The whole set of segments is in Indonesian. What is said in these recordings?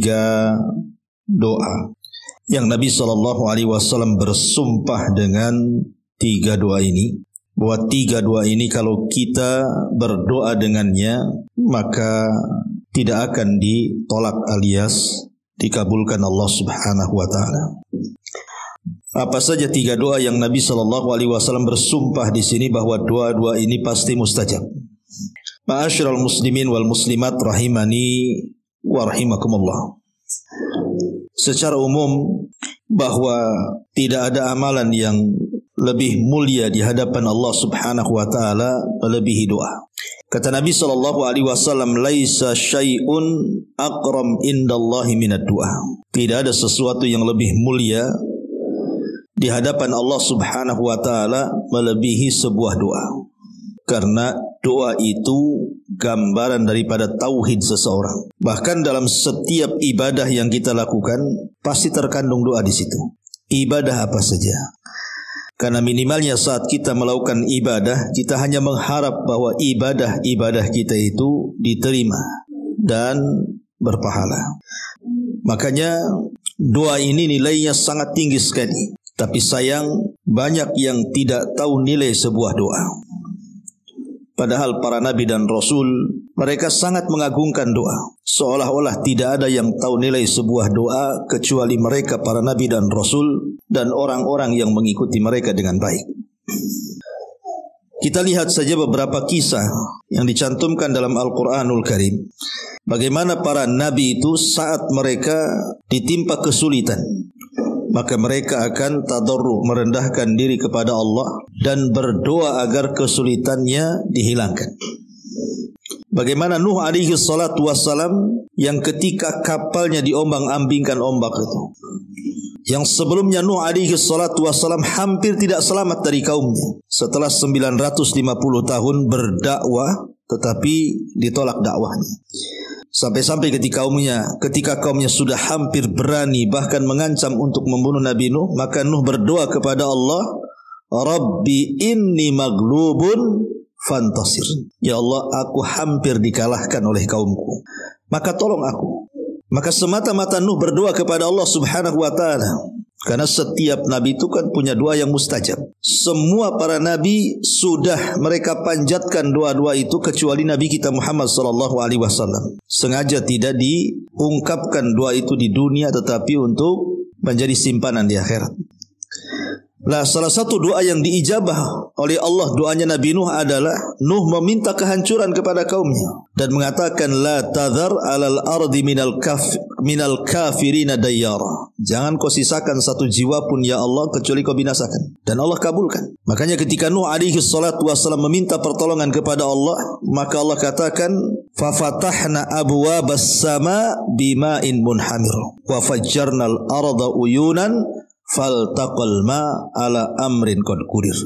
3 doa yang Nabi SAW bersumpah dengan 3 doa ini, bahwa 3 doa ini kalau kita berdoa dengannya maka tidak akan ditolak alias dikabulkan Allah Subhanahu wa taala. Apa saja 3 doa yang Nabi SAW bersumpah di sini bahwa doa-doa ini pasti mustajab. Ma'asyiral muslimin wal muslimat rahimani wa rahimakumullah. Secara umum bahwa tidak ada amalan yang lebih mulia di hadapan Allah Subhanahu wa taala melebihi doa. Kata Nabi SAW, laisa syai'un aqram indallahi minad du'a. Tidak ada sesuatu yang lebih mulia di hadapan Allah Subhanahu wa taala melebihi sebuah doa. Karena doa itu gambaran daripada tauhid seseorang. Bahkan dalam setiap ibadah yang kita lakukan pasti terkandung doa di situ. Ibadah apa saja. Karena minimalnya saat kita melakukan ibadah, kita hanya mengharap bahwa ibadah-ibadah kita itu diterima dan berpahala. Makanya doa ini nilainya sangat tinggi sekali. Tapi sayang banyak yang tidak tahu nilai sebuah doa. Padahal para nabi dan rasul mereka sangat mengagungkan doa. Seolah-olah tidak ada yang tahu nilai sebuah doa kecuali mereka para nabi dan rasul dan orang-orang yang mengikuti mereka dengan baik. Kita lihat saja beberapa kisah yang dicantumkan dalam Al-Quranul Karim. Bagaimana para nabi itu saat mereka ditimpa kesulitan, maka mereka akan tadarru, merendahkan diri kepada Allah dan berdoa agar kesulitannya dihilangkan. Bagaimana Nuh alaihi salatu wassalam yang ketika kapalnya diombang-ambingkan ombak itu, yang sebelumnya Nuh alaihi salatu wassalam hampir tidak selamat dari kaumnya. Setelah 950 tahun berdakwah tetapi ditolak dakwahnya. Sampai-sampai ketika kaumnya sudah hampir berani bahkan mengancam untuk membunuh Nabi Nuh, maka Nuh berdoa kepada Allah, Rabbi inni maglubun fantasir. Ya Allah, aku hampir dikalahkan oleh kaumku, maka tolong aku. Maka semata-mata Nuh berdoa kepada Allah Subhanahu wa taala. Karena setiap nabi itu kan punya doa yang mustajab. Semua para nabi sudah mereka panjatkan doa-doa itu kecuali Nabi kita Muhammad SAW. Sengaja tidak diungkapkan doa itu di dunia tetapi untuk menjadi simpanan di akhirat. Nah, salah satu doa yang diijabah oleh Allah doanya Nabi Nuh adalah Nuh meminta kehancuran kepada kaumnya dan mengatakan la tadhar alal ardi minal kafirina dayyara. Jangan kau sisakan satu jiwa pun ya Allah kecuali kau binasakan. Dan Allah kabulkan. Makanya ketika Nuh alaihi salatu wassalam meminta pertolongan kepada Allah, maka Allah katakan fa fatahna abwabas sama bima'in munhamir wa fajjarnal arda uyunan faltaqal ma ala amrin qad qurir.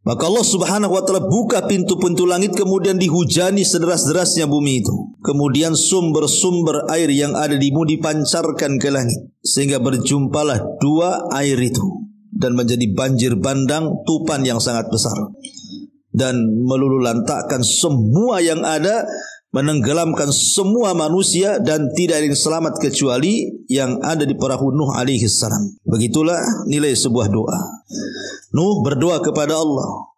Maka Allah Subhanahu wa taala buka pintu-pintu langit kemudian dihujani sederas-derasnya bumi itu. Kemudian sumber-sumber air yang ada di bumi dipancarkan ke langit sehingga berjumpalah 2 air itu dan menjadi banjir bandang tupan yang sangat besar dan melululantakkan semua yang ada, menenggelamkan semua manusia dan tidak ada yang selamat kecuali yang ada di perahu Nuh alaihi salam. Begitulah nilai sebuah doa. Nuh berdoa kepada Allah.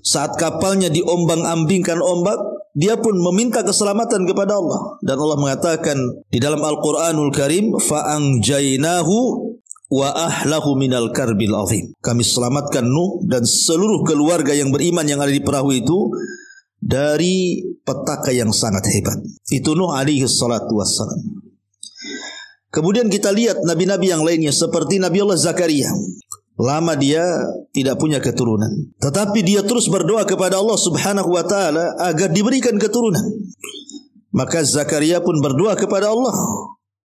Saat kapalnya diombang-ambingkan ombak, dia pun meminta keselamatan kepada Allah. Dan Allah mengatakan di dalam Al-Quranul Karim, فَأَنْجَيْنَاهُ وَأَحْلَهُ مِنَال كَرْبِلْ عَظِيمِ. Kami selamatkan Nuh dan seluruh keluarga yang beriman yang ada di perahu itu dari petaka yang sangat hebat. Itu Nuh alaihi salatu wassalam. Kemudian kita lihat nabi-nabi yang lainnya seperti Nabi Allah Zakaria. Lama dia tidak punya keturunan, tetapi dia terus berdoa kepada Allah Subhanahu wa taala agar diberikan keturunan. Maka Zakaria pun berdoa kepada Allah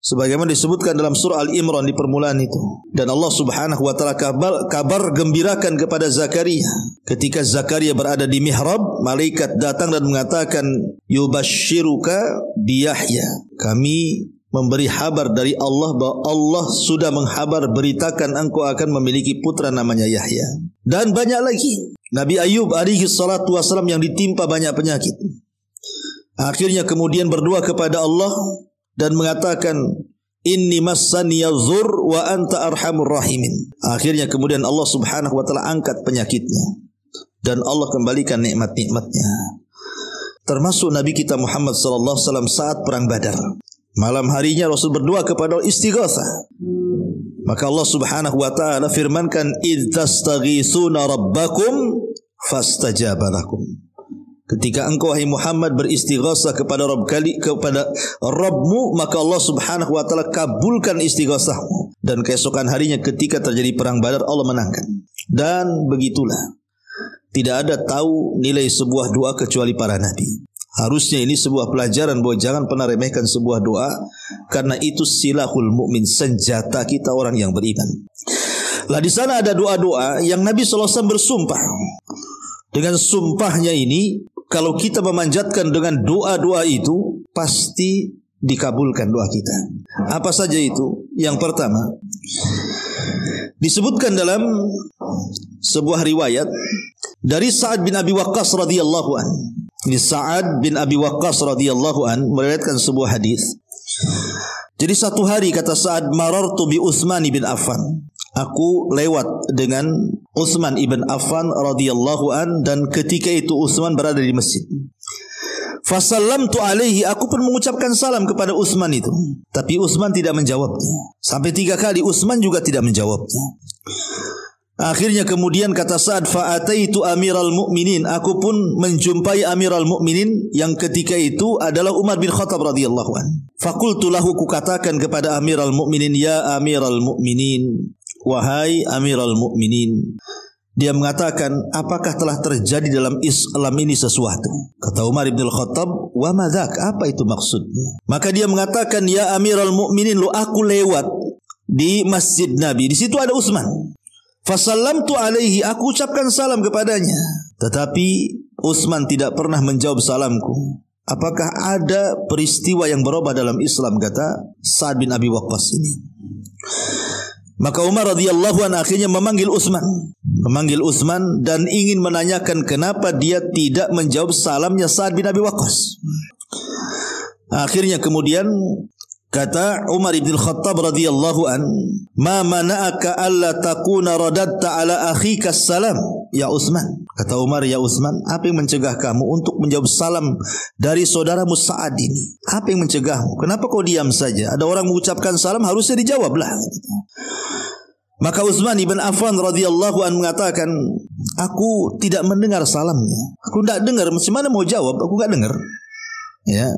sebagaimana disebutkan dalam surah Al-Imran di permulaan itu. Dan Allah Subhanahu wa taala kabar gembirakan kepada Zakaria. Ketika Zakaria berada di mihrab, malaikat datang dan mengatakan, "Yubashshiruka bi Yahya." Kami memberi kabar dari Allah bahwa Allah sudah menghabar beritakan engkau akan memiliki putra namanya Yahya. Dan banyak lagi. Nabi Ayub alaihi salatu wassalam yang ditimpa banyak penyakit. Akhirnya kemudian berdoa kepada Allah dan mengatakan, inni massaniya dzur wa anta arhamur rahimin. Akhirnya kemudian Allah Subhanahu wa taala angkat penyakitnya dan Allah kembalikan nikmat-nikmatnya. Termasuk Nabi kita Muhammad sallallahu alaihi wasallam saat perang Badar. Malam harinya Rasul berdoa kepada istighatsah. Maka Allah Subhanahu wa taala firmankan, "Idz tastaghitsuna rabbakum fastajaba lakum." Ketika engkau wahai Muhammad beristighatsah kepada Rabbmu, maka Allah Subhanahu wa taala kabulkan istighatsahmu. Dan keesokan harinya ketika terjadi perang Badar, Allah menangkan. Dan begitulah, tidak ada tahu nilai sebuah doa kecuali para nabi. Harusnya ini sebuah pelajaran bahwa jangan pernah remehkan sebuah doa, karena itu silahul mukmin, senjata kita orang yang beriman. Lah di sana ada doa-doa yang Nabi sallallahu alaihi wasallam bersumpah. Dengan sumpahnya ini, kalau kita memanjatkan dengan doa-doa itu, pasti dikabulkan doa kita. Apa saja itu? Yang pertama, disebutkan dalam sebuah riwayat dari Sa'ad bin Abi Waqqas radhiyallahu an. Ini Sa'ad bin Abi Waqqas radhiyallahu an meriwayatkan sebuah hadis. Jadi satu hari kata Sa'ad, marartu bi Utsman bin Affan. Aku lewat dengan Utsman ibn Affan radhiyallahu an, dan ketika itu Utsman berada di masjid. Fasallamtu alaihi, aku pun mengucapkan salam kepada Utsman itu, tapi Utsman tidak menjawabnya. Sampai 3 kali Utsman juga tidak menjawabnya. Akhirnya kemudian kata Sa'ad, fa'ataitu amiral mu'minin, aku pun menjumpai amiral mu'minin yang ketika itu adalah Umar bin Khattab radhiyallahu an. Faqultu lahu, kukatakan kepada amiral mu'minin, ya amiral mu'minin, wahai amiral mu'minin. Dia mengatakan, apakah telah terjadi dalam Islam ini sesuatu? Kata Umar bin Khattab, wa madzak, apa itu maksudnya? Maka dia mengatakan, ya amiral mu'minin, lu aku lewat di masjid Nabi, di situ ada Utsman. Fasallamtu alaihi, aku ucapkan salam kepadanya, tetapi Utsman tidak pernah menjawab salamku. Apakah ada peristiwa yang berubah dalam Islam, kata Sa'ad bin Abi Waqqas ini. Maka Umar radhiyallahu anhu akhirnya memanggil Utsman dan ingin menanyakan kenapa dia tidak menjawab salamnya Sa'ad bin Abi Waqqas. Akhirnya kemudian kata Umar bin Khattab radhiyallahu an, ma mana'aka alla takuna radatta ala akhika salam ya Utsman. Kata Umar, ya Utsman, apa yang mencegah kamu untuk menjawab salam dari saudaramu Sa'ad ini? Apa yang mencegahmu? Kenapa kau diam saja? Ada orang mengucapkan salam, harusnya dijawablah. Maka Utsman ibn Affan radhiyallahu an mengatakan, aku tidak mendengar salamnya. Aku tidak dengar, macam mana mau jawab? Aku tidak dengar. Ya.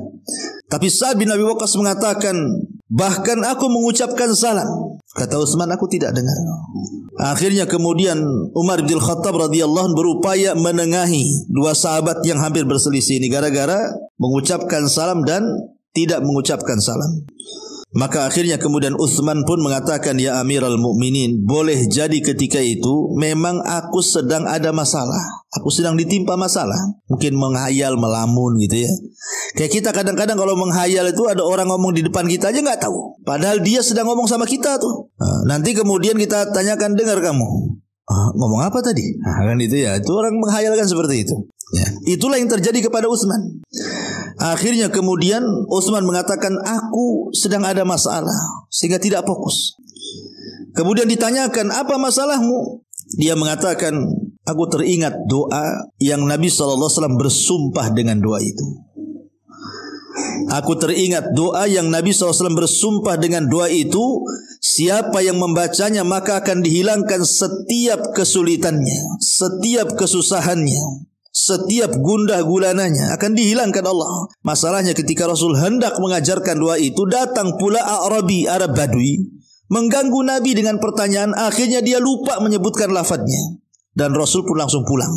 Tapi Sa'ad bin Abi Waqqas mengatakan, bahkan aku mengucapkan salam. Kata Utsman, aku tidak dengar. Akhirnya kemudian Umar bin Khattab radhiyallahu anhu berupaya menengahi dua sahabat yang hampir berselisih ini gara-gara mengucapkan salam dan tidak mengucapkan salam. Maka akhirnya kemudian Utsman pun mengatakan, ya Amiral Mukminin, boleh jadi ketika itu memang aku sedang ada masalah. Aku sedang ditimpa masalah. Mungkin menghayal, melamun gitu ya. Kayak kita kadang-kadang kalau menghayal itu ada orang ngomong di depan kita aja nggak tahu. Padahal dia sedang ngomong sama kita tuh. Nanti kemudian kita tanyakan, dengar kamu ngomong apa tadi? Kan itu ya. Itu orang menghayalkan seperti itu. Ya. Itulah yang terjadi kepada Utsman. Akhirnya kemudian Utsman mengatakan, aku sedang ada masalah, sehingga tidak fokus. Kemudian ditanyakan, apa masalahmu? Dia mengatakan, aku teringat doa yang Nabi SAW bersumpah dengan doa itu. Aku teringat doa yang Nabi SAW bersumpah dengan doa itu, siapa yang membacanya maka akan dihilangkan setiap kesulitannya, setiap kesusahannya, setiap gundah gulananya akan dihilangkan Allah. Masalahnya ketika Rasul hendak mengajarkan doa itu, datang pula Arabi, Arab Badui, mengganggu Nabi dengan pertanyaan. Akhirnya dia lupa menyebutkan lafadznya, dan Rasul pun langsung pulang.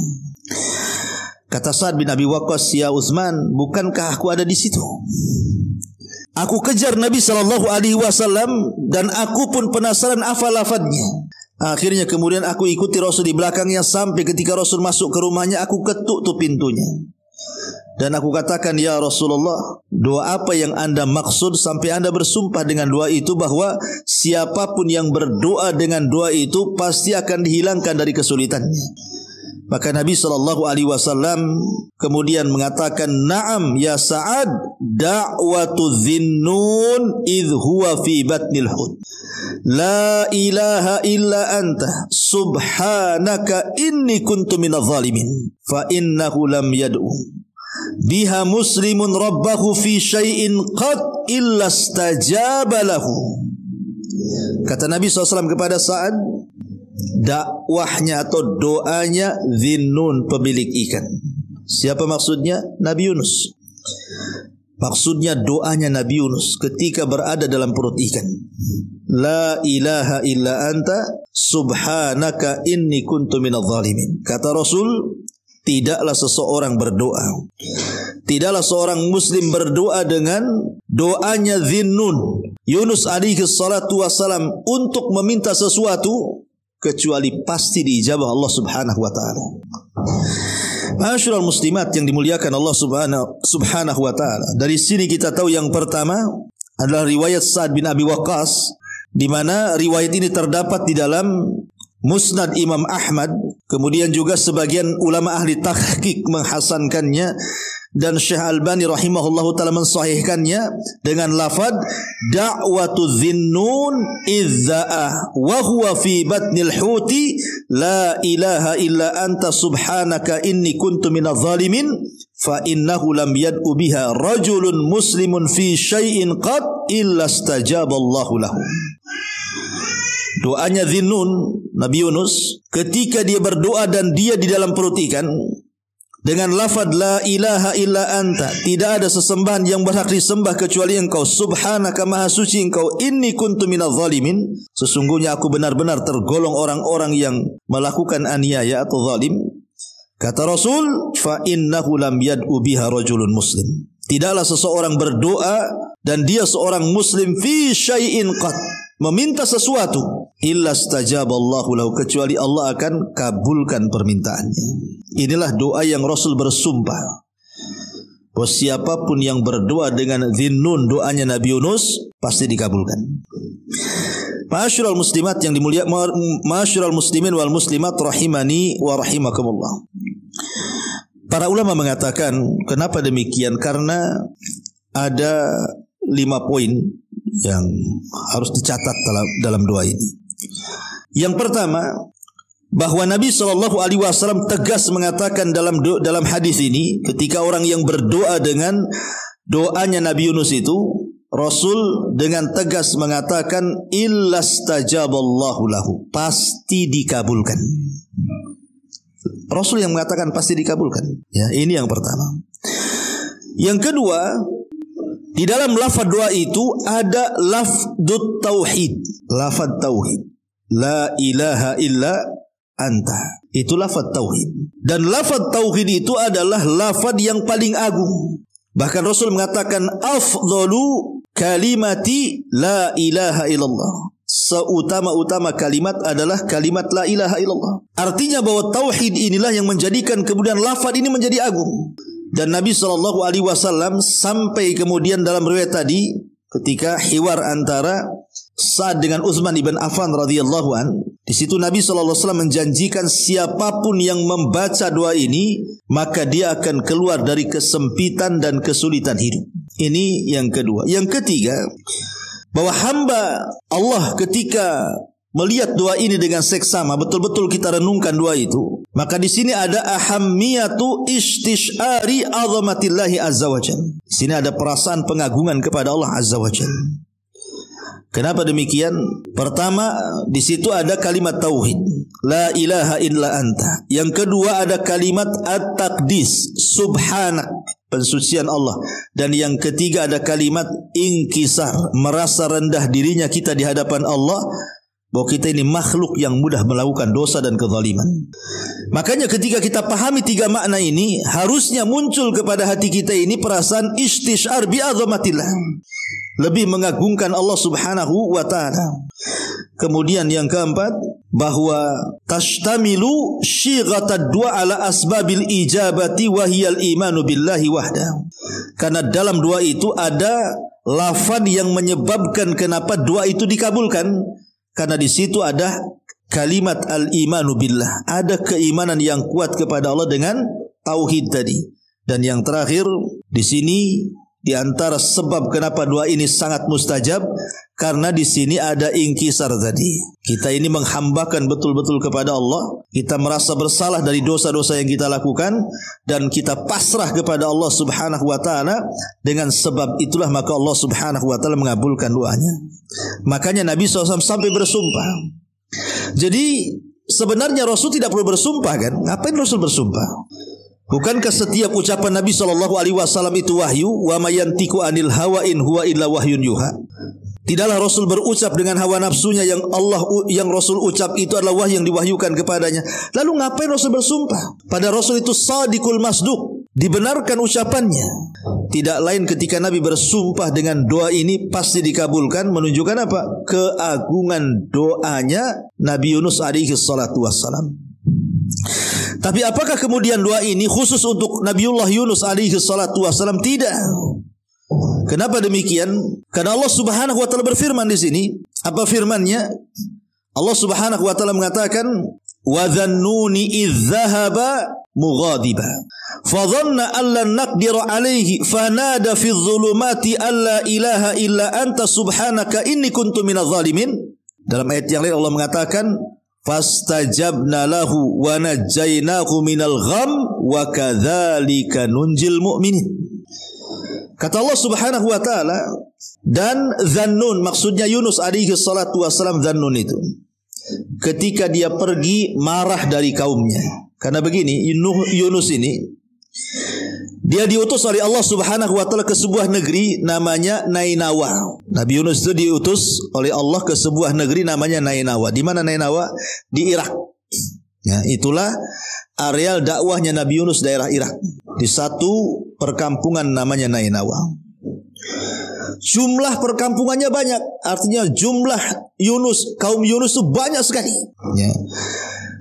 Kata Sa'ad bin Abi Waqqas, ya Utsman, bukankah aku ada di situ? Aku kejar Nabi SAW dan aku pun penasaran apa lafadznya. Akhirnya kemudian aku ikuti Rasul di belakangnya sampai ketika Rasul masuk ke rumahnya, aku ketuk tuh pintunya. Dan aku katakan, ya Rasulullah, doa apa yang anda maksud sampai anda bersumpah dengan doa itu bahwa siapapun yang berdoa dengan doa itu pasti akan dihilangkan dari kesulitannya? Maka Nabi SAW kemudian mengatakan, "Na'am ya Sa'ad, da'watu Dhinnun idh huwa fi batnil hut. La ilaha illa anta subhanaka inni kuntu minadh dhalimin. Fa innahu lam yad'u biha muslimun rabbahu fi syai'in qad illa istajaba lahu." Kata Nabi SAW kepada Sa'ad, dakwahnya atau doanya Dhinnun, pemilik ikan. Siapa maksudnya? Nabi Yunus. Maksudnya doanya Nabi Yunus ketika berada dalam perut ikan. La ilaha illa anta subhanaka inni kuntu minadh dhalimin. Kata Rasul, tidaklah seseorang berdoa, tidaklah seorang muslim berdoa dengan doanya Dhinnun, Yunus alaihi salatu wassalam, untuk meminta sesuatu kecuali pasti diijabah Allah Subhanahu wa taala. Ma'asyiral muslimat yang dimuliakan Allah Subhanahu wa taala. Dari sini kita tahu yang pertama adalah riwayat Sa'ad bin Abi Waqqas, di mana riwayat ini terdapat di dalam Musnad Imam Ahmad. Kemudian juga sebagian ulama ahli tahqiq menghasankannya, dan Syekh Albani rahimahullahu taala mensahihkannya dengan lafaz da'watu Dhinnun idza'a wa huwa fi batnil huti la ilaha illa anta subhanaka inni kuntu minadh dhalimin fa innahu lam yad'u biha rajulun muslimun fi syai'in qad illa istajaba Allahu lahu. Doanya Dhinnun, Nabi Yunus, ketika dia berdoa dan dia di dalam perut ikan, dengan lafaz la ilaha illa anta, tidak ada sesembahan yang berhak disembah kecuali engkau, subhanaka maha suci engkau, inni kuntu minadh dhalimin, sesungguhnya aku benar-benar tergolong orang-orang yang melakukan aniaya atau zalim. Kata Rasul, fa innahu lam yad'u biha rajulun muslim, tidaklah seseorang berdoa dan dia seorang muslim fi syai'in qad, meminta sesuatu, illa stajaballahu lahu, kecuali Allah akan kabulkan permintaannya. Inilah doa yang Rasul bersumpah bahwa siapapun yang berdoa dengan Dhinnun, doanya Nabi Yunus, pasti dikabulkan. Ma'asyiral muslimat yang dimuliakan, ma'asyiral muslimin wal muslimat rahimani wa rahimakumullah. Para ulama mengatakan kenapa demikian? Karena ada 5 poin yang harus dicatat dalam doa ini. Yang pertama, bahwa Nabi SAW tegas mengatakan dalam hadis ini, ketika orang yang berdoa dengan doanya Nabi Yunus itu, Rasul dengan tegas mengatakan illa stajaballahu lahu, pasti dikabulkan. Rasul yang mengatakan pasti dikabulkan. Ya, ini yang pertama. Yang kedua, di dalam lafaz doa itu ada lafdut tauhid, lafaz tauhid, la ilaha illa anta, itu lafaz tauhid. Dan lafaz tauhid itu adalah lafaz yang paling agung. Bahkan Rasul mengatakan afdalu kalimati la ilaha illallah, seutama-utama kalimat adalah kalimat la ilaha illallah. Artinya bahwa tauhid inilah yang menjadikan kemudian lafaz ini menjadi agung. Dan Nabi SAW sampai kemudian dalam riwayat tadi, ketika hiwar antara Sa'ad dengan Utsman ibn Affan radhiyallahu an, di situ Nabi SAW menjanjikan siapapun yang membaca doa ini, maka dia akan keluar dari kesempitan dan kesulitan hidup. Ini yang kedua. Yang ketiga, bahwa hamba Allah ketika melihat doa ini dengan seksama, betul-betul kita renungkan doa itu, maka di sini ada ahammiyatu istishari azamatillahi azza wajalla. Di sini ada perasaan pengagungan kepada Allah azza wajalla. Kenapa demikian? Pertama, di situ ada kalimat tauhid, la ilaha illa anta. Yang kedua ada kalimat at-taqdis, subhanak, pensucian Allah. Dan yang ketiga ada kalimat inkisar, merasa rendah dirinya kita di hadapan Allah, bahwa kita ini makhluk yang mudah melakukan dosa dan kezaliman. Makanya ketika kita pahami 3 makna ini, harusnya muncul kepada hati kita ini perasaan istishar bi azamatillah, lebih mengagungkan Allah Subhanahu wa ta'ala. Kemudian yang keempat, bahwa tashtamilu syighatad du'a ala asbabil ijabati wa hiyal imanu billahi wahda. Karena dalam doa itu ada lafaz yang menyebabkan kenapa doa itu dikabulkan. Karena di situ ada kalimat al-imanu billah, ada keimanan yang kuat kepada Allah dengan tauhid tadi. Dan yang terakhir di sini di antara sebab kenapa doa ini sangat mustajab, karena di sini ada inkisar tadi. Kita ini menghambakan betul-betul kepada Allah. Kita merasa bersalah dari dosa-dosa yang kita lakukan dan kita pasrah kepada Allah Subhanahu wa taala. Dengan sebab itulah maka Allah Subhanahu wa taala mengabulkan doanya. Makanya Nabi SAW sampai bersumpah. Jadi sebenarnya Rasul tidak perlu bersumpah kan? Ngapain Rasul bersumpah? Bukankah setiap ucapan Nabi SAW itu wahyu? Wa mayantiku anil hawa in huwa illa wahyun yuha. Tidaklah Rasul berucap dengan hawa nafsunya, yang Rasul ucap itu adalah wahyu yang diwahyukan kepadanya. Lalu ngapain Rasul bersumpah? Pada Rasul itu sadiqul masduq, dibenarkan ucapannya. Tidak lain ketika Nabi bersumpah dengan doa ini pasti dikabulkan, menunjukkan apa? Keagungan doanya Nabi Yunus alaihi salatu wassalam. Tapi apakah kemudian doa ini khusus untuk Nabiullah Yunus alaihi salatu wassalam? Tidak. Kenapa demikian? Karena Allah Subhanahu wa taala berfirman di sini. Apa firman-Nya? Allah Subhanahu wa taala mengatakan, "Wa dhannuni idz dhahaba mughadiba fa dhanna an lan naqdira alaihi fanada fi dhulumati alla ilaha illa anta subhanaka inni kuntu minadh dhalimin." Dalam ayat yang lain Allah mengatakan, fastajabna lahu wa najjaynahu minal gham wa kadzalika nunjil mu'minin. Kata Allah Subhanahu wa taala, dan Dhannun, maksudnya Yunus alaihi salatu wasalam. Dhannun itu ketika dia pergi marah dari kaumnya. Karena begini, Yunus ini dia diutus oleh Allah Subhanahu wa taala ke sebuah negeri namanya Nainawa. Nabi Yunus itu diutus oleh Allah ke sebuah negeri namanya Nainawa. Di mana Nainawa? Di Irak. Ya, itulah areal dakwahnya Nabi Yunus, daerah Irak. Di satu perkampungan namanya Nainawa. Jumlah perkampungannya banyak, artinya jumlah kaum Yunus itu banyak sekali. Ya.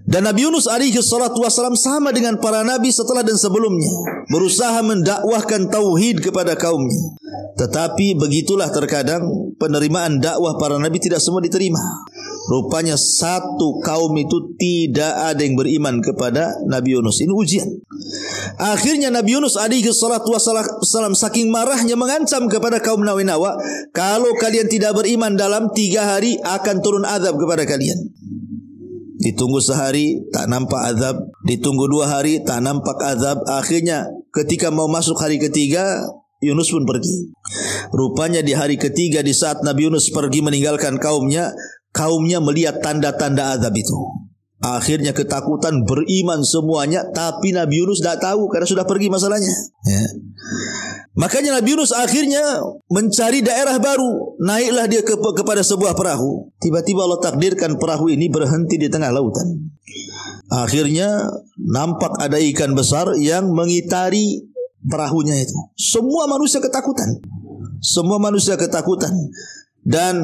Dan Nabi Yunus alaihi salatu wassalam sama dengan para nabi setelah dan sebelumnya, berusaha mendakwahkan tauhid kepada kaumnya. Tetapi begitulah terkadang penerimaan dakwah para nabi tidak semua diterima. Rupanya satu kaum itu tidak ada yang beriman kepada Nabi Yunus. Ini ujian. Akhirnya Nabi Yunus alaihi salatu wassalam saking marahnya mengancam kepada kaum Nainawa, kalau kalian tidak beriman dalam 3 hari akan turun azab kepada kalian. Ditunggu sehari tak nampak azab, ditunggu 2 hari tak nampak azab. Akhirnya ketika mau masuk hari ketiga, Yunus pun pergi. Rupanya di hari ketiga, di saat Nabi Yunus pergi meninggalkan kaumnya melihat tanda-tanda azab itu. Akhirnya ketakutan, beriman semuanya. Tapi Nabi Yunus tidak tahu karena sudah pergi masalahnya. Ya. Makanya Nabi Yunus akhirnya mencari daerah baru. Naiklah dia kepada sebuah perahu. Tiba-tiba Allah takdirkan perahu ini berhenti di tengah lautan. Akhirnya nampak ada ikan besar yang mengitari perahunya itu. Semua manusia ketakutan. Dan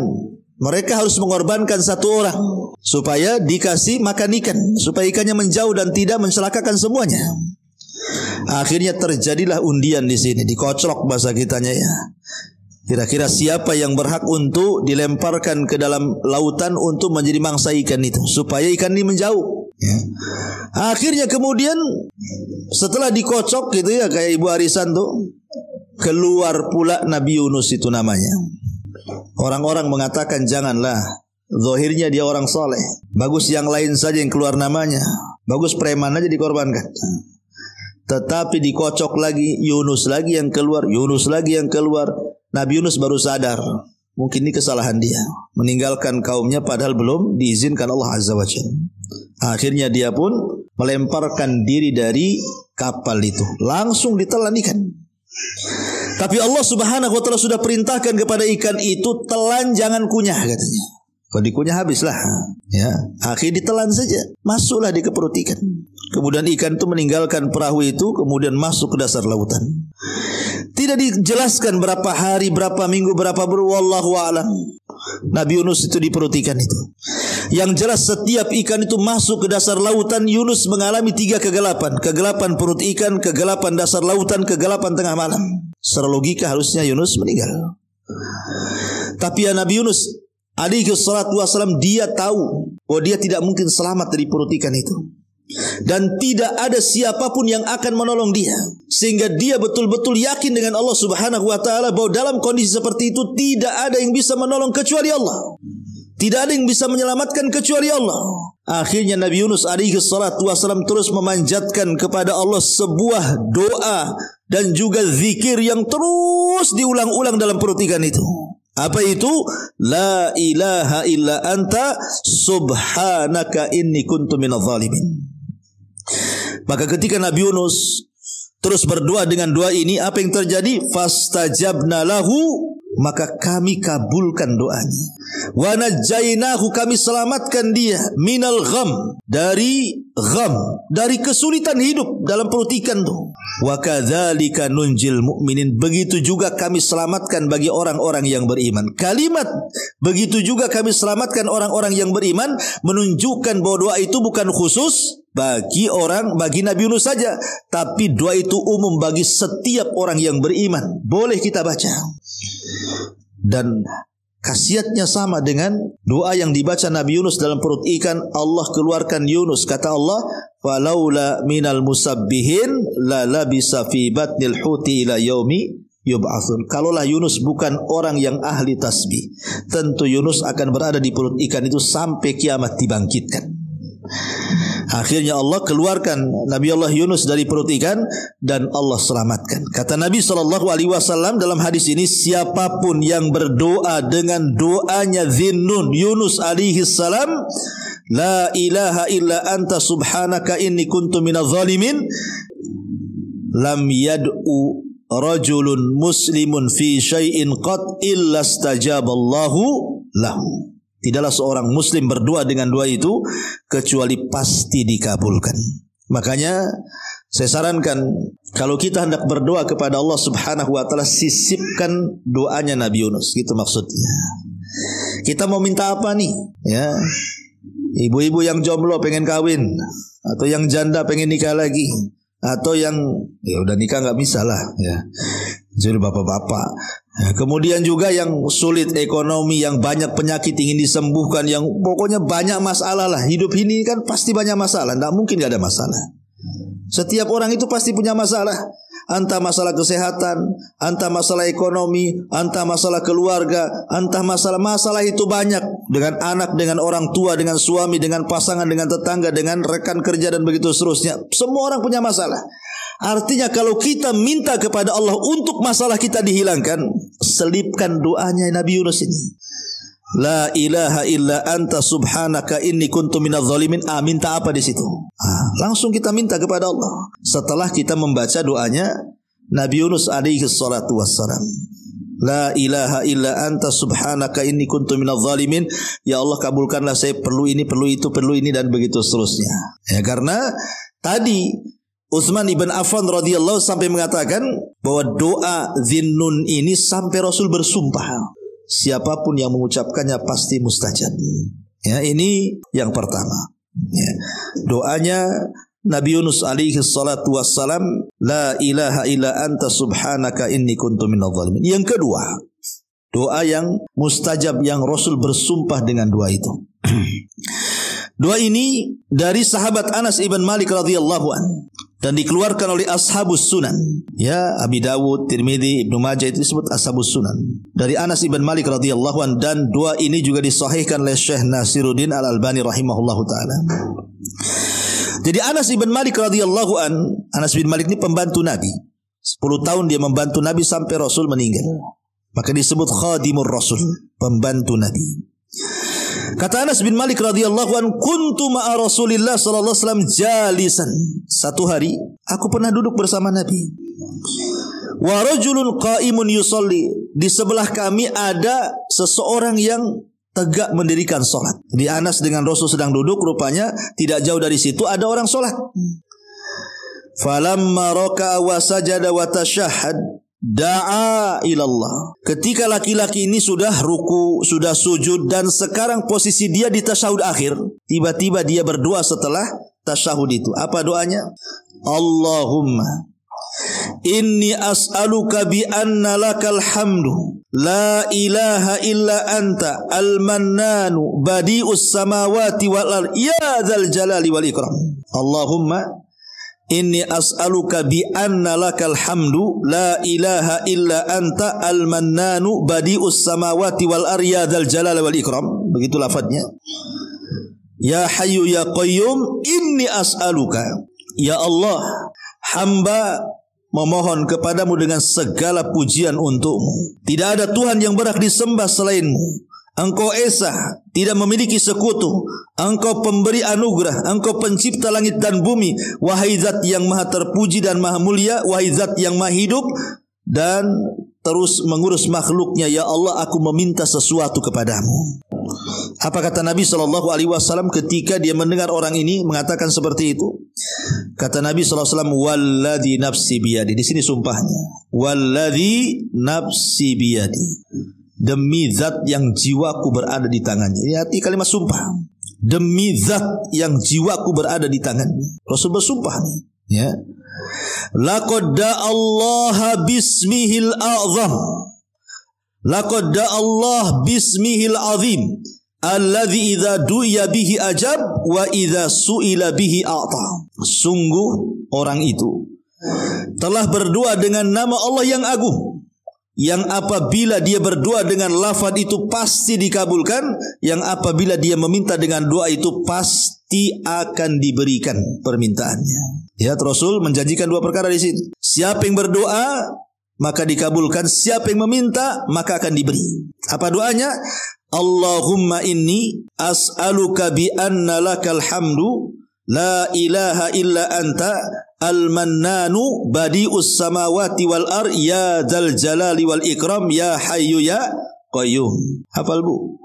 mereka harus mengorbankan satu orang supaya dikasih makan ikan, supaya ikannya menjauh dan tidak mencelakakan semuanya. Akhirnya terjadilah undian di sini, dikoclok bahasa kitanya ya. Kira-kira siapa yang berhak untuk dilemparkan ke dalam lautan untuk menjadi mangsa ikan itu, supaya ikan ini menjauh. Ya. Akhirnya kemudian setelah dikocok gitu ya, kayak Ibu Arisan tuh, keluar pula Nabi Yunus itu namanya. Orang-orang mengatakan janganlah, zahirnya dia orang soleh, bagus yang lain saja yang keluar namanya, bagus preman aja dikorbankan. Tetapi dikocok lagi, Yunus lagi yang keluar. Nabi Yunus baru sadar, mungkin ini kesalahan dia, meninggalkan kaumnya padahal belum diizinkan Allah Azza wa Jalla. Akhirnya dia pun melemparkan diri dari kapal itu, langsung ditelan ikan. Tapi Allah Subhanahu wa taala sudah perintahkan kepada ikan itu, telan jangan kunyah katanya. Kalau dikunyah habislah. Ya, akhirnya ditelan saja, masuklah di perut ikan. Kemudian ikan itu meninggalkan perahu itu, kemudian masuk ke dasar lautan. Tidak dijelaskan berapa hari, berapa minggu, berapa bulan, wallahu a'lam. Nabi Yunus itu di perut ikan itu. Yang jelas setiap ikan itu masuk ke dasar lautan, Yunus mengalami 3 kegelapan. Kegelapan perut ikan, kegelapan dasar lautan, kegelapan tengah malam. Secara logika harusnya Yunus meninggal. Tapi ya Nabi Yunus alaihi salatu wassalam, dia tahu bahwa dia tidak mungkin selamat dari perut ikan itu. Dan tidak ada siapapun yang akan menolong dia, sehingga dia betul-betul yakin dengan Allah Subhanahu wa ta'ala bahwa dalam kondisi seperti itu tidak ada yang bisa menolong kecuali Allah, tidak ada yang bisa menyelamatkan kecuali Allah. Akhirnya Nabi Yunus alaihi salatu wasallam terus memanjatkan kepada Allah sebuah doa dan juga zikir yang terus diulang-ulang dalam perut ikan itu. Apa itu? La ilaha illa anta subhanaka inni kuntu minadh dhalimin. Maka ketika Nabi Yunus terus berdoa dengan doa ini, apa yang terjadi? Fastajabna lahu, maka kami kabulkan doanya. Wa najjainahu, kami selamatkan dia minal gham, dari gham, dari kesulitan hidup dalam perut ikan tuh. Wa kadzalika nunjil mu'minin, begitu juga kami selamatkan bagi orang-orang yang beriman. Kalimat begitu juga kami selamatkan orang-orang yang beriman menunjukkan bahwa doa itu bukan khusus bagi Nabi Yunus saja, tapi doa itu umum bagi setiap orang yang beriman. Boleh kita baca. Dan khasiatnya sama dengan doa yang dibaca Nabi Yunus dalam perut ikan. Allah keluarkan Yunus, kata Allah, falaula minal musabbihin la labisa fi batnil huti ila yaumi yub'atsun. Kalaulah Yunus bukan orang yang ahli tasbih, tentu Yunus akan berada di perut ikan itu sampai kiamat dibangkitkan. Akhirnya Allah keluarkan Nabi Allah Yunus dari perut ikan dan Allah selamatkan. Kata Nabi SAW dalam hadis ini, siapapun yang berdoa dengan doanya Zinnun Yunus alaihi salam, la ilaha illa anta subhanaka inni kuntu minadh dhalimin, lam yad'u rajulun muslimun fi syai'in qad illa stajaballahu lahu. Tidaklah seorang muslim berdoa dengan doa itu kecuali pasti dikabulkan. Makanya saya sarankan, kalau kita hendak berdoa kepada Allah Subhanahu wa ta'ala, sisipkan doanya Nabi Yunus, gitu maksudnya. Kita mau minta apa nih? Ya, ibu-ibu yang jomblo pengen kawin, atau yang janda pengen nikah lagi, atau yang ya udah nikah nggak bisa lah, ya, jadi bapak-bapak. Ya, kemudian juga yang sulit ekonomi, yang banyak penyakit ingin disembuhkan, yang pokoknya banyak masalah lah. Hidup ini kan pasti banyak masalah, tidak mungkin gak ada masalah. Setiap orang itu pasti punya masalah. Entah masalah kesehatan, entah masalah ekonomi, entah masalah keluarga, entah masalah itu banyak. Dengan anak, dengan orang tua, dengan suami, dengan pasangan, dengan tetangga, dengan rekan kerja dan begitu seterusnya. Semua orang punya masalah. Artinya kalau kita minta kepada Allah untuk masalah kita dihilangkan, selipkan doanya Nabi Yunus ini. La ilaha illa anta subhanaka inni kuntu minadh dhalimin. Minta apa di situ? Langsung kita minta kepada Allah. Setelah kita membaca doanya Nabi Yunus alaihi salatu wassalam. La ilaha illa anta subhanaka inni kuntu minadh dhalimin. Ya Allah, kabulkanlah saya perlu ini, perlu itu, perlu ini, dan begitu seterusnya. Ya, karena tadi Utsman ibn Affan radhiyallahu sampai mengatakan bahwa doa Zinnun ini sampai Rasul bersumpah, siapapun yang mengucapkannya pasti mustajab. Ya, ini yang pertama. Ya, doanya Nabi Yunus alaihi salatu wassalam, la ilaha illa anta subhanaka inni kuntu minadh dhalimin. Yang kedua, doa yang mustajab yang Rasul bersumpah dengan doa itu. Doa ini dari sahabat Anas ibn Malik radhiyallahu an dan dikeluarkan oleh Ashabus Sunan. Ya, Abi Dawud, Tirmidzi, Ibnu Majah itu disebut Ashabus Sunan. Dari Anas ibn Malik radhiyallahu an, dan doa ini juga disahihkan oleh Syekh Nasiruddin Al-Albani rahimahullahu taala. Jadi Anas ibn Malik radhiyallahu an, Anas bin Malik ini pembantu Nabi. 10 tahun dia membantu Nabi sampai Rasul meninggal. Maka disebut khadimur Rasul, pembantu Nabi. Kata Anas bin Malik radhiyallahu an, kuntu ma'a Rasulillah sallallahu alaihi wasallam jalisan. Satu hari aku pernah duduk bersama Nabi. Wa rajulun qa'imun yusalli. Di sebelah kami ada seseorang yang tegak mendirikan salat. Di Anas dengan Rasul sedang duduk, rupanya tidak jauh dari situ ada orang salat. Falamma raka'a wa sajada wa tashahhad da'a ilallah. Ketika laki-laki ini sudah ruku, sudah sujud, dan sekarang posisi dia di tasyahud akhir, tiba-tiba dia berdoa setelah tasyahud itu. Apa doanya? Allahumma inni as'aluka bi anna lakal hamdu la ilaha illa anta al-mannanu badi'us samawati wal ard ya dzal jalali wal ikram. Allahumma inni as'aluka bi anna lakal hamdu la ilaha illa anta al-mannanu badi'us samawati wal ard ya dzal jalali wal ikram. Begitu lafadznya. Ya hayyu ya qayyum inni as'aluka. Ya Allah, hamba memohon kepadamu dengan segala pujian untukmu. Tidak ada Tuhan yang berhak disembah selainmu. Engkau esa, tidak memiliki sekutu. Engkau pemberi anugerah. Engkau pencipta langit dan bumi. Wahai zat yang maha terpuji dan maha mulia. Wahai zat yang maha hidup dan terus mengurus makhluknya. Ya Allah, aku meminta sesuatu kepadamu. Apa kata Nabi SAW ketika dia mendengar orang ini mengatakan seperti itu? Kata Nabi SAW, walladhi nafsi biyadi. Di sini sumpahnya, walladhi nafsi biyadi, demi zat yang jiwaku berada di tangannya. Ini arti kalimat sumpah. Demi zat yang jiwaku berada di tangannya. Rasul bersumpah nih, ya. Laqad da'allaha bismihil a'zam. Laqad da'allah bismihil azim alladzi idza du'iya bihi ajab wa idza su'ila bihi a'ta. Sungguh orang itu telah berdoa dengan nama Allah yang agung, yang apabila dia berdoa dengan lafaz itu pasti dikabulkan, yang apabila dia meminta dengan doa itu pasti akan diberikan permintaannya. Ya, Rasul menjanjikan dua perkara di sini. Siapa yang berdoa maka dikabulkan, siapa yang meminta maka akan diberi. Apa doanya? Allahumma inni as'aluka bi anna lakal hamdu la ilaha illa anta al-mannanu badi'us samawati wal ard ya dzal jalali wal ikram ya hayyu ya qayyum. Hafal Bu?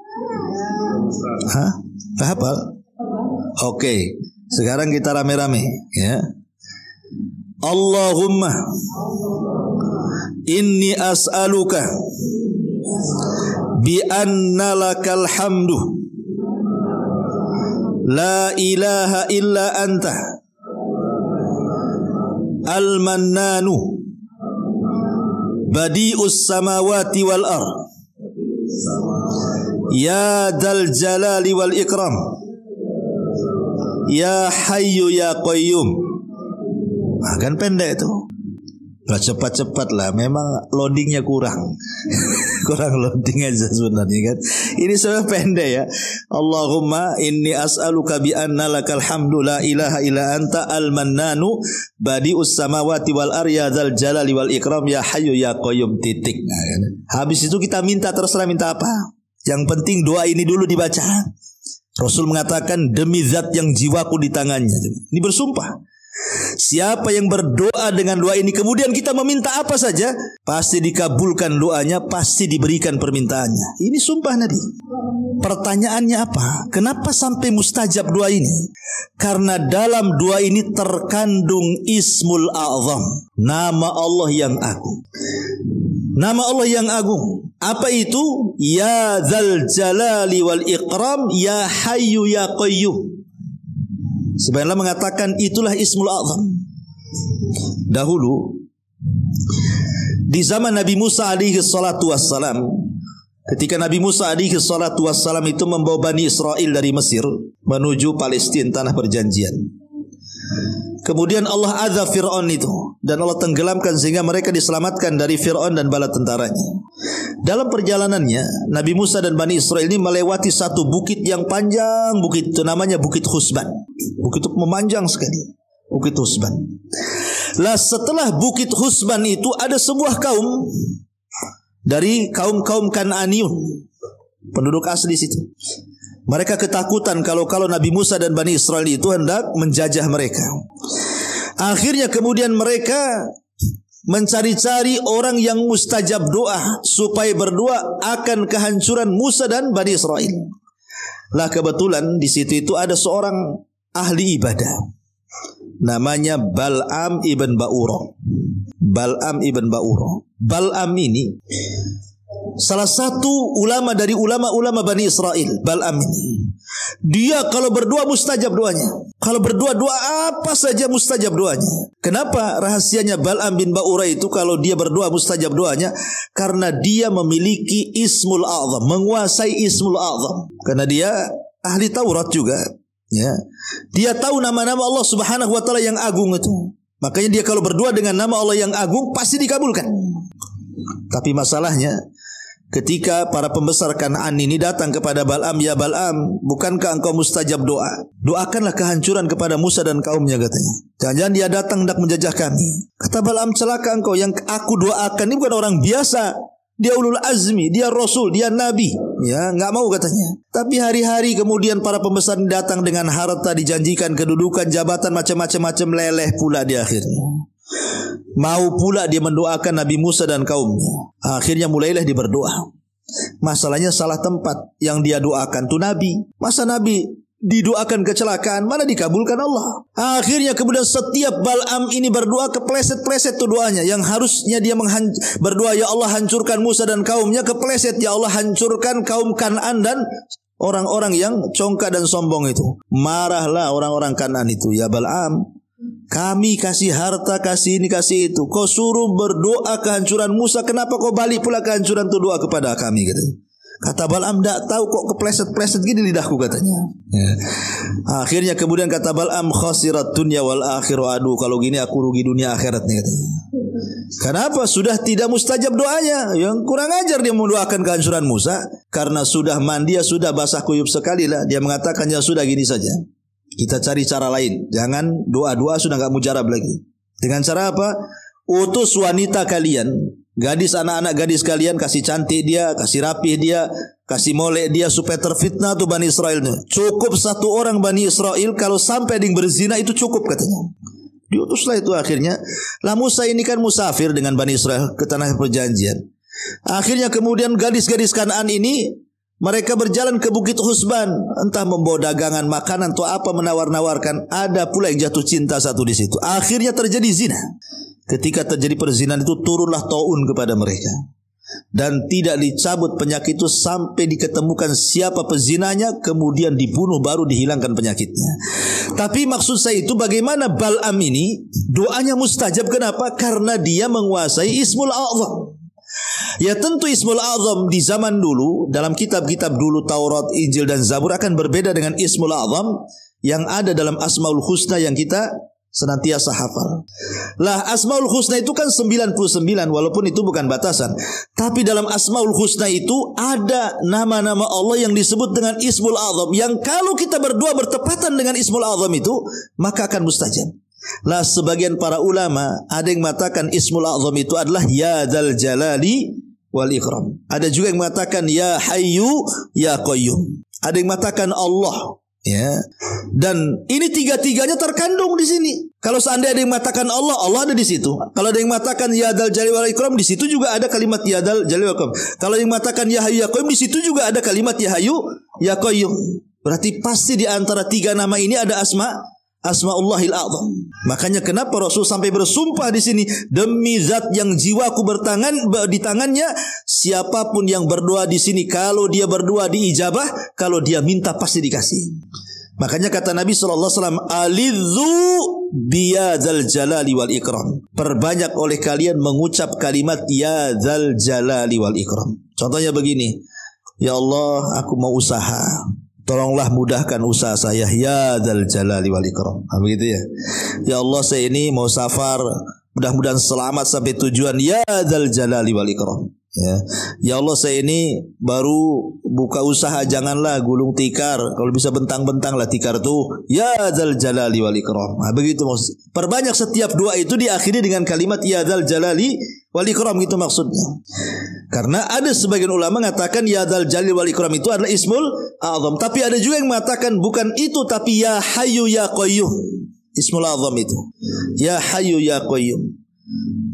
Hah? Hafal? Oke. Sekarang kita rame-rame, ya. Allahumma inni as'aluka bi anna lakal hamdu la ilaha illa anta al-mannanu badi'us samawati wal ard ya dzal jalali wal ikram ya hayyu ya qayyum. Kan pendek itu. Gak cepat-cepat lah. Memang loadingnya kurang. Kurang loading aja sebenarnya kan. Ini sudah pendek ya. Allahumma inni as'aluka bi anna lakal hamdu la ilaha illa anta al-mannanu badi'us samawati wal ard ya dzal jalali wal ikram ya hayyu ya qayyum titik. Nah, kan. Habis itu kita minta, terserah minta apa. Yang penting doa ini dulu dibaca. Rasul mengatakan demi zat yang jiwaku di tangannya. Ini bersumpah. Siapa yang berdoa dengan doa ini kemudian kita meminta apa saja pasti dikabulkan doanya, pasti diberikan permintaannya. Ini sumpah Nabi. Pertanyaannya apa? Kenapa sampai mustajab doa ini? Karena dalam doa ini terkandung Ismul A'zam, nama Allah yang agung. Nama Allah yang agung. Apa itu? Ya dzal jalali wal ikram ya hayyu ya qayyum. Sebenarnya mengatakan itulah Ismul A'zam. Dahulu di zaman Nabi Musa alaihi salatu wassalam, ketika Nabi Musa alaihi salatu wassalam itu membawa Bani Israel dari Mesir menuju Palestina, tanah perjanjian. Kemudian Allah azab Fir'aun itu, dan Allah tenggelamkan sehingga mereka diselamatkan dari Fir'aun dan bala tentaranya. Dalam perjalanannya Nabi Musa dan Bani Israel ini melewati satu bukit yang panjang. Bukit itu namanya Bukit Husban. Bukit itu memanjang sekali, Bukit Husban. Lah setelah Bukit Husban itu ada sebuah kaum dari kaum-kaum Kan'aniun, penduduk asli situ. Mereka ketakutan kalau Nabi Musa dan Bani Israel itu hendak menjajah mereka. Akhirnya kemudian mereka mencari-cari orang yang mustajab doa supaya berdoa akan kehancuran Musa dan Bani Israel. Lah kebetulan di situ itu ada seorang ahli ibadah namanya Bal'am ibn Ba'ura. Bal'am ibn Ba'ura. Bal'am ini Salah satu ulama dari ulama-ulama Bani Israel, Bal'am ini. Dia kalau berdoa mustajab doanya. Kalau berdoa doa apa saja mustajab doanya. Kenapa rahasianya Bal'am bin Ba'ura itu kalau dia berdoa mustajab doanya? Karena dia memiliki Ismul A'zam, menguasai Ismul A'zam. Karena dia ahli Taurat juga, ya. Dia tahu nama-nama Allah Subhanahu wa taala yang agung itu. Makanya dia kalau berdoa dengan nama Allah yang agung pasti dikabulkan. Tapi masalahnya ketika para pembesar Kan'an ini datang kepada Bal'am, ya Bal'am, bukankah engkau mustajab doa? Doakanlah kehancuran kepada Musa dan kaumnya, katanya. Jangan-jangan dia datang hendak menjajah kami. Kata Bal'am, celaka engkau, yang aku doakan ini bukan orang biasa. Dia ulul azmi, dia rasul, dia nabi. Ya, enggak mau katanya. Tapi hari-hari kemudian para pembesar datang dengan harta, dijanjikan kedudukan, jabatan, macam-macam leleh pula di akhirnya. Mau pula dia mendoakan Nabi Musa dan kaumnya. Akhirnya mulailah dia berdoa. Masalahnya salah tempat. Yang dia doakan itu Nabi. Masa Nabi didoakan kecelakaan, mana dikabulkan Allah. Akhirnya kemudian setiap Bal'am ini berdoa kepleset-pleset tuh doanya. Yang harusnya dia berdoa, ya Allah hancurkan Musa dan kaumnya, kepleset, ya Allah hancurkan kaum Kan'an dan orang-orang yang congkak dan sombong itu. Marahlah orang-orang Kan'an itu, ya Bal'am, kami kasih harta, kasih ini, kasih itu. Kau suruh berdoa kehancuran Musa, kenapa kau balik pula kehancuran itu doa kepada kami, katanya. Kata Bal'am, tak tahu kok kepleset-pleset gini lidahku, katanya. Ya. Akhirnya kemudian kata Bal'am, khasirat dunya wal akhirah. Aduh, kalau gini aku rugi dunia akhirat nih, katanya. Kenapa? Sudah tidak mustajab doanya. Yang kurang ajar dia mendoakan kehancuran Musa. Karena sudah mandi, sudah basah kuyup sekali lah. Dia mengatakan, ya sudah gini saja, kita cari cara lain. Jangan doa-doa sudah gak mujarab lagi. Dengan cara apa? Utus wanita kalian, gadis, anak-anak gadis kalian, kasih cantik dia, kasih rapih dia, kasih molek dia supaya terfitnah tuh Bani Israel. Cukup satu orang Bani Israel kalau sampai ada yang berzina itu cukup, katanya. Diutuslah itu akhirnya. Lah Musa ini kan musafir dengan Bani Israel ke tanah perjanjian. Akhirnya kemudian gadis-gadis Kan'an ini mereka berjalan ke Bukit Husban, entah membawa dagangan, makanan atau apa, menawar-nawarkan. Ada pula yang jatuh cinta satu di situ. Akhirnya terjadi zina. Ketika terjadi perzinahan itu turunlah taun kepada mereka. Dan tidak dicabut penyakit itu sampai diketemukan siapa pezinanya, kemudian dibunuh baru dihilangkan penyakitnya. Tapi maksud saya itu bagaimana Bal'am ini doanya mustajab. Kenapa? Karena dia menguasai Ismul A'zam. Ya tentu Ismul A'zam di zaman dulu, dalam kitab-kitab dulu Taurat, Injil dan Zabur akan berbeda dengan Ismul A'zam yang ada dalam Asmaul Husna yang kita senantiasa hafal. Lah Asmaul Husna itu kan 99, walaupun itu bukan batasan. Tapi dalam Asmaul Husna itu ada nama-nama Allah yang disebut dengan Ismul A'zam, yang kalau kita berdoa bertepatan dengan Ismul A'zam itu maka akan mustajab. Lah sebagian para ulama ada yang mengatakan Ismul A'zam itu adalah Ya Dzal Jalali wal Ikram. Ada juga yang mengatakan Ya Hayyu Ya Qayyum. Ada yang mengatakan Allah, ya. Dan ini tiga-tiganya terkandung di sini. Kalau seandainya ada yang mengatakan Allah, Allah ada di situ. Kalau ada yang mengatakan Ya Dzal Jalali wal Ikram, di situ juga ada kalimat Ya Dzal Jalali wal Ikram. Kalau yang mengatakan Ya Hayyu Ya Qayyum, di situ juga ada kalimat Ya Hayyu Ya Qayyum. Berarti pasti di antara tiga nama ini ada Asma'ullahil A'zam. Makanya kenapa Rasul sampai bersumpah di sini, demi zat yang jiwaku di tangannya, siapapun yang berdoa di sini, kalau dia berdoa diijabah, kalau dia minta pasti dikasih. Makanya kata Nabi SAW, alidzu biyadzal jalali wal ikram. Perbanyak oleh kalian mengucap kalimat Ya Dzal Jalali wal Ikram. Contohnya begini, ya Allah, aku mau usaha, tolonglah mudahkan usaha saya, Ya Dzal Jalali wal Ikram. Begitu ya. Ya Allah, saya ini mau safar, mudah-mudahan selamat sampai tujuan, Ya Dzal Jalali wal Ikram. Ya Allah, saya ini baru buka usaha, janganlah gulung tikar, kalau bisa bentang-bentang lah tikar tuh, Ya Dzal Jalali wal Ikram. Begitu maksud. Perbanyak setiap doa itu diakhiri dengan kalimat Ya Dzal Jalali wal Ikram, itu maksudnya. Karena ada sebagian ulama mengatakan Ya Dzal Jalali wal Ikram itu adalah Ismul A'zam. Tapi ada juga yang mengatakan bukan itu, tapi Ya Hayyu Ya Qayyum. Ismul A'zam itu Ya Hayyu Ya Qayyum.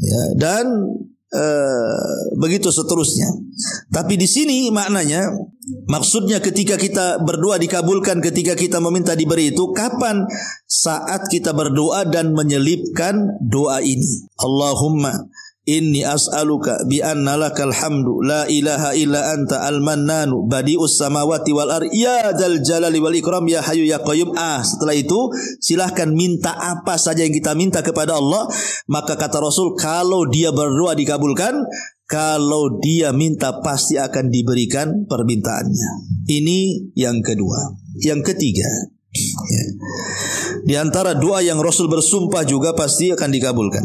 Ya, dan begitu seterusnya. Tapi di sini maknanya, maksudnya ketika kita berdoa dikabulkan, ketika kita meminta diberi itu kapan? Saat kita berdoa dan menyelipkan doa ini. Allahumma inni as'aluka bi anna lakal hamdu la ilaha illa anta al-mannanu badi'us samawati wal ar ya dzal jalali wal ikram ya hayyu ya qayyum. Setelah itu silahkan minta apa saja yang kita minta kepada Allah. Maka kata Rasul, kalau dia berdoa dikabulkan, kalau dia minta pasti akan diberikan permintaannya. Ini yang kedua. Yang ketiga, ya, di antara doa yang Rasul bersumpah juga pasti akan dikabulkan.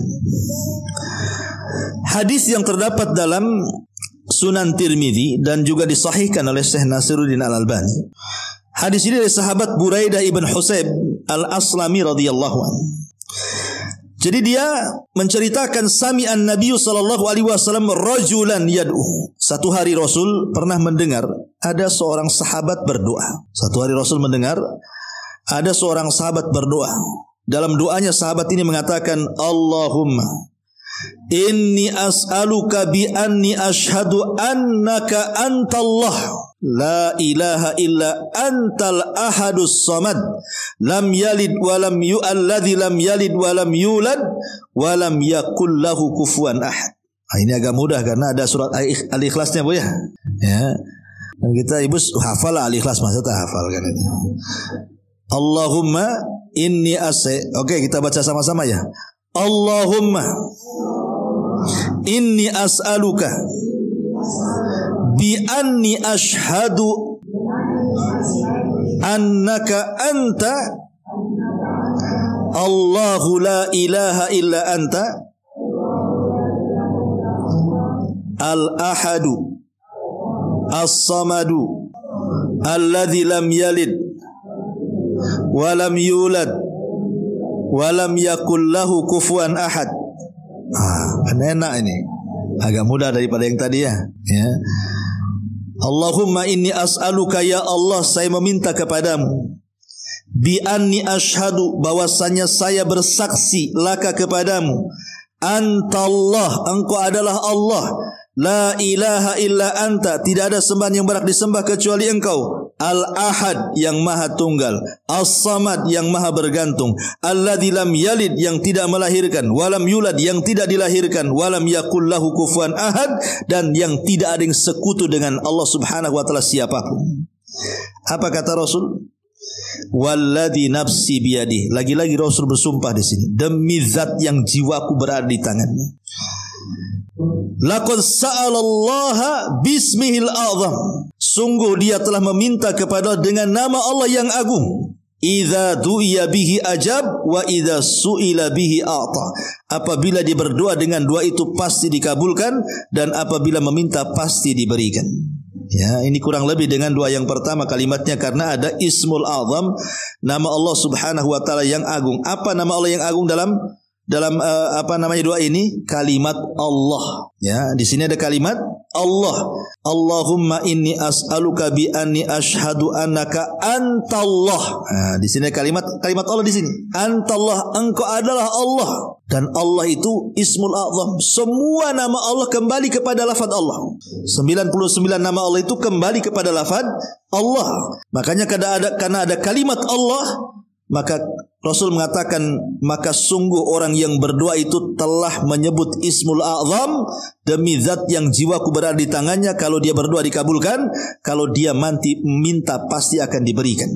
Hadis yang terdapat dalam Sunan Tirmidzi dan juga disahihkan oleh Syekh Nasiruddin Al-Albani. Hadis ini dari sahabat Buraidah ibn Husayb Al-Aslami radhiyallahu anhu. Jadi dia menceritakan sami'an Nabi sallallahu alaihi wasallam rajulan yad'u. Satu hari Rasul pernah mendengar ada seorang sahabat berdoa. Satu hari Rasul mendengar ada seorang sahabat berdoa. Dalam doanya sahabat ini mengatakan, Allahumma inni as'aluka bi anni ashhadu annaka antallah la ilaha illa antal ahadus samad lam yalid wa lam yu'alladzi lam yalid wa lam yulad wa lam yakul lahu kufuwan ahad. Ini agak mudah karena ada surat Al-Ikhlasnya, Bu ya. Ya. Dan kita Ibu hafal Al-Ikhlas, masa tak hafal kan itu. Allahumma inni Oke, kita baca sama-sama ya. Allahumma inni as'aluka bi anni ashhadu annaka anta Allahu la ilaha illa anta al-ahadu as-samadu alladzi lam yalid wa lam yulad wa lam yakul lahu kufuwan ahad. Enak ini. Agak mudah daripada yang tadi ya. Allahumma inni as'aluka ya Allah, saya meminta kepadamu bi anni asyhadu, bahwasanya saya bersaksi laka kepadamu, antallah, engkau adalah Allah, la ilaha illa anta, tidak ada sembahan yang berhak disembah kecuali engkau, al-ahad yang maha tunggal, as-samad yang maha bergantung, alladzi lam yalid yang tidak melahirkan, walam yulad yang tidak dilahirkan, walam yakul lahu kufuwan ahad, dan yang tidak ada yang sekutu dengan Allah Subhanahu wa taala siapapun. Apa kata Rasul? Walladzi nafsi biyadihi. Lagi-lagi Rasul bersumpah di sini, demi zat yang jiwaku berada di tangannya. Laqad sa'alallaha bismihil a'zam. Sungguh dia telah meminta kepada dengan nama Allah yang agung. Idza du'iya bihi ajab wa idza su'ila bihi a'ta. Apabila dia berdoa dengan doa itu pasti dikabulkan, dan apabila meminta pasti diberikan. Ya, ini kurang lebih dengan doa yang pertama kalimatnya, karena ada Ismul Azam, nama Allah Subhanahu wa taala yang agung. Apa nama Allah yang agung dalam doa ini? Kalimat Allah. Ya, di sini ada kalimat Allah. Allahumma inni as'aluka bi anni asyhadu annaka antallah. Di sini kalimat Allah di sini. Antallah, engkau adalah Allah. Dan Allah itu Ismul Azam. Semua nama Allah kembali kepada lafaz Allah. 99 nama Allah itu kembali kepada lafaz Allah. Makanya karena ada kalimat Allah, maka Rasul mengatakan, maka sungguh orang yang berdoa itu telah menyebut Ismul Azam, demi zat yang jiwaku berada di tangannya. Kalau dia berdoa dikabulkan, kalau dia minta pasti akan diberikan.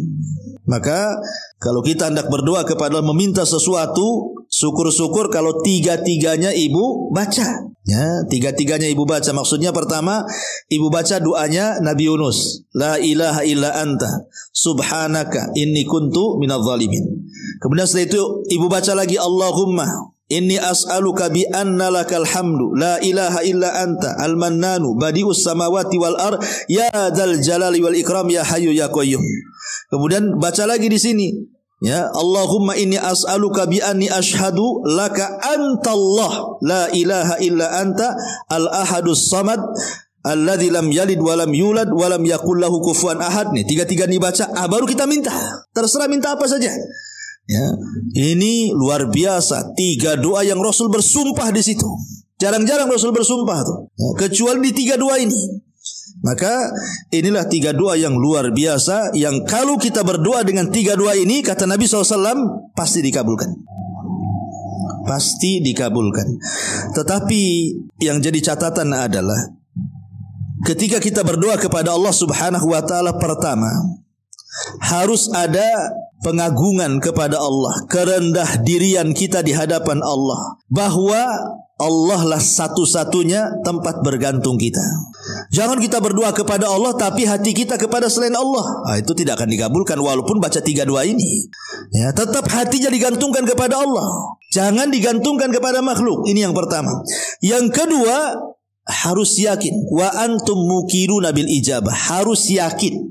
Maka kalau kita hendak berdoa kepada Allah meminta sesuatu, syukur-syukur kalau tiga-tiganya ibu baca. Ya, tiga-tiganya ibu baca. Maksudnya pertama, ibu baca doanya Nabi Yunus, la ilaha illa anta subhanaka inni kuntu minadz zalimin. Kemudian setelah itu ibu baca lagi, Allahumma inni as'aluka bi anna lakal hamdu la ilaha illa anta al-mannanu badi'us samawati wal ar ya dzal jalali wal ikram ya hayyu ya qayyum. Kemudian baca lagi di sini, ya, Allahumma inni as'aluka bi anni asyhadu laka antallah la ilaha illa anta al-ahadus samad alladzi lam yalid wa lam yulad wa lam yakul lahu kufuwan ahad. Nih, tiga-tiga nih baca, baru kita minta. Terserah minta apa saja. Ya, ini luar biasa. 3 doa yang Rasul bersumpah di situ. Jarang-jarang Rasul bersumpah tuh. Ya, kecuali di 3 doa ini. Maka inilah 3 doa yang luar biasa, yang kalau kita berdoa dengan 3 doa ini, kata Nabi SAW, pasti dikabulkan. pasti dikabulkan. Tetapi yang jadi catatan adalah ketika kita berdoa kepada Allah Subhanahu wa taala, pertama harus ada pengagungan kepada Allah, kerendah dirian kita di hadapan Allah, bahwa Allah lah satu-satunya tempat bergantung kita. Jangan kita berdoa kepada Allah tapi hati kita kepada selain Allah. Itu tidak akan dikabulkan walaupun baca 3 doa ini. Ya, tetap hatinya digantungkan kepada Allah. Jangan digantungkan kepada makhluk. Ini yang pertama. Yang kedua, harus yakin wa antum muqiruna bil ijabah. Harus yakin.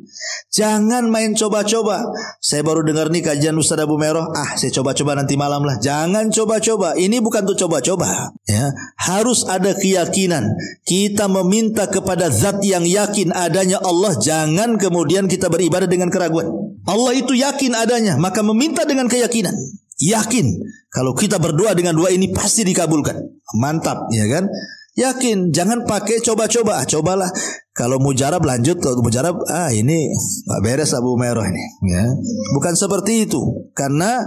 Jangan main coba-coba. Saya baru dengar nih kajian Ustaz Abu Meroh, saya coba-coba nanti malam lah. Jangan coba-coba. Ini bukan untuk coba-coba. Ya, harus ada keyakinan. Kita meminta kepada zat yang yakin adanya Allah. Jangan kemudian kita beribadah dengan keraguan. Allah itu yakin adanya, maka meminta dengan keyakinan. Yakin kalau kita berdoa dengan doa ini pasti dikabulkan. Mantap, ya kan? Yakin, jangan pakai coba-coba. Cobalah. Kalau mujarab lanjut, kalau mujarab ini nggak beres Abu Meroh ini. Ya. Bukan seperti itu. Karena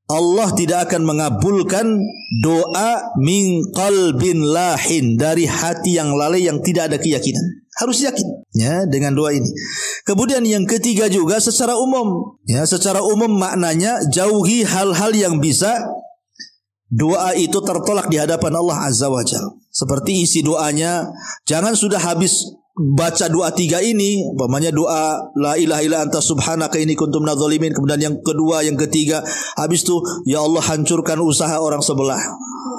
Allah tidak akan mengabulkan doa min qalbin lahin, dari hati yang lalai yang tidak ada keyakinan. Harus yakin ya dengan doa ini. Kemudian yang ketiga juga secara umum. Ya, secara umum maknanya jauhi hal-hal yang bisa doa itu tertolak di hadapan Allah Azza wa Jalla. Seperti isi doanya, jangan sudah habis baca doa 3 ini, umpamanya doa la ilaha illa anta subhanaka inni kuntu minadz zalimin, kemudian yang kedua, yang ketiga, habis itu ya Allah hancurkan usaha orang sebelah.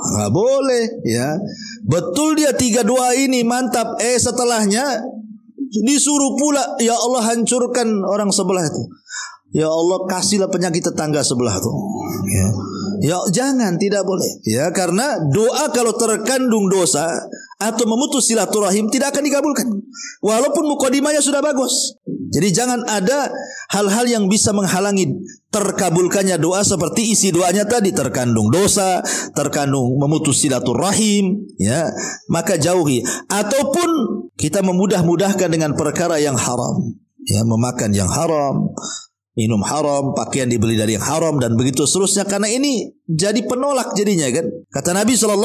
Enggak boleh ya. Betul dia 3 doa ini mantap, setelahnya disuruh pula ya Allah hancurkan orang sebelah itu. Ya Allah kasihlah penyakit tetangga sebelah tuh. Ya jangan, tidak boleh. Ya, karena doa kalau terkandung dosa atau memutus silaturahim tidak akan dikabulkan. Walaupun mukadimahnya sudah bagus. Jadi jangan ada hal-hal yang bisa menghalangi terkabulkannya doa, seperti isi doanya tadi terkandung dosa, terkandung memutus silaturahim, ya, maka jauhi. Ataupun kita memudah-mudahkan dengan perkara yang haram, ya, memakan yang haram, minum haram, pakaian dibeli dari yang haram, dan begitu seterusnya. Karena ini jadi penolak jadinya kan. Kata Nabi SAW,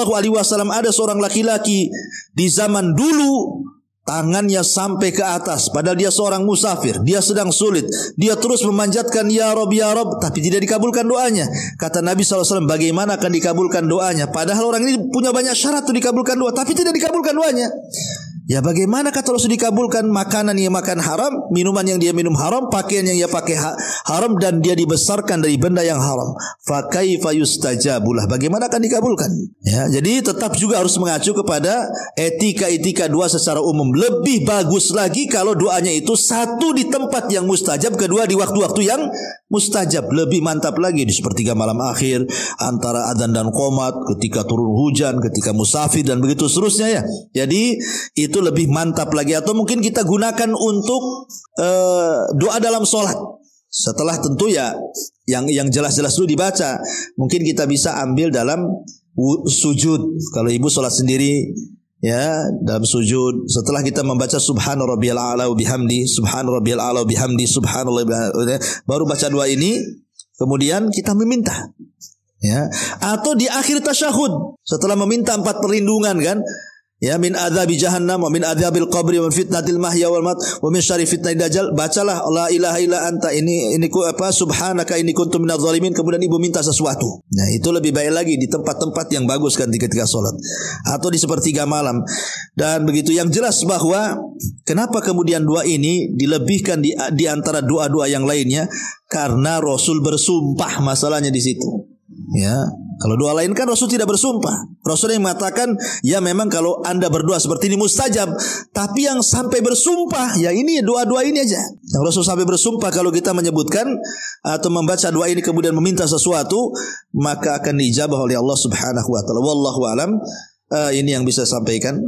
ada seorang laki-laki di zaman dulu tangannya sampai ke atas, padahal dia seorang musafir, dia sedang sulit, dia terus memanjatkan ya Rob, tapi tidak dikabulkan doanya. Kata Nabi SAW, bagaimana akan dikabulkan doanya? Padahal orang ini punya banyak syarat untuk dikabulkan doa, tapi tidak dikabulkan doanya. Ya bagaimana kata Rasul dikabulkan makanan yang makan haram, minuman yang dia minum haram, pakaian yang dia pakai haram, dan dia dibesarkan dari benda yang haram. Fa kaifa yustajabulah, bagaimana akan dikabulkan? Ya, jadi tetap juga harus mengacu kepada etika-etika doa secara umum. Lebih bagus lagi kalau doanya itu satu di tempat yang mustajab, kedua di waktu-waktu yang mustajab. Lebih mantap lagi di sepertiga malam akhir, antara adzan dan qomat, ketika turun hujan, ketika musafir, dan begitu seterusnya ya. Jadi itu lebih mantap lagi. Atau mungkin kita gunakan untuk doa dalam sholat. Setelah tentu ya yang jelas-jelas dulu dibaca. Mungkin kita bisa ambil dalam sujud. Kalau ibu sholat sendiri, ya, dalam sujud, setelah kita membaca subhana rabbiyal a'la wa bihamdi, subhana rabbiyal a'la wa bihamdi, subhanallah, baru baca doa ini, kemudian kita meminta. Ya, atau di akhir tasyahud setelah meminta 4 perlindungan kan. Ya, min adzabi jahannam wa min adzabil qabri wa min fitnatil mahya wal mat wa min syarri fitnatil dajjal. Bacalah la ilaha illa anta, ini subhanaka inni kuntu minadz zalimin, kemudian ibu minta sesuatu. Nah, itu lebih baik lagi di tempat-tempat yang bagus kan, ketika sholat atau di sepertiga malam. Dan begitu, yang jelas bahwa kenapa kemudian doa ini dilebihkan di antara doa-doa yang lainnya, karena Rasul bersumpah, masalahnya di situ. Ya, kalau doa lain kan Rasul tidak bersumpah. Rasul yang mengatakan, ya memang kalau anda berdoa seperti ini mustajab. Tapi yang sampai bersumpah, ya ini doa-doa ini aja. Yang Rasul sampai bersumpah, kalau kita menyebutkan atau membaca doa ini kemudian meminta sesuatu, maka akan diijabah oleh Allah Subhanahu wa taala. Wallahu alam. Ini yang bisa sampaikan.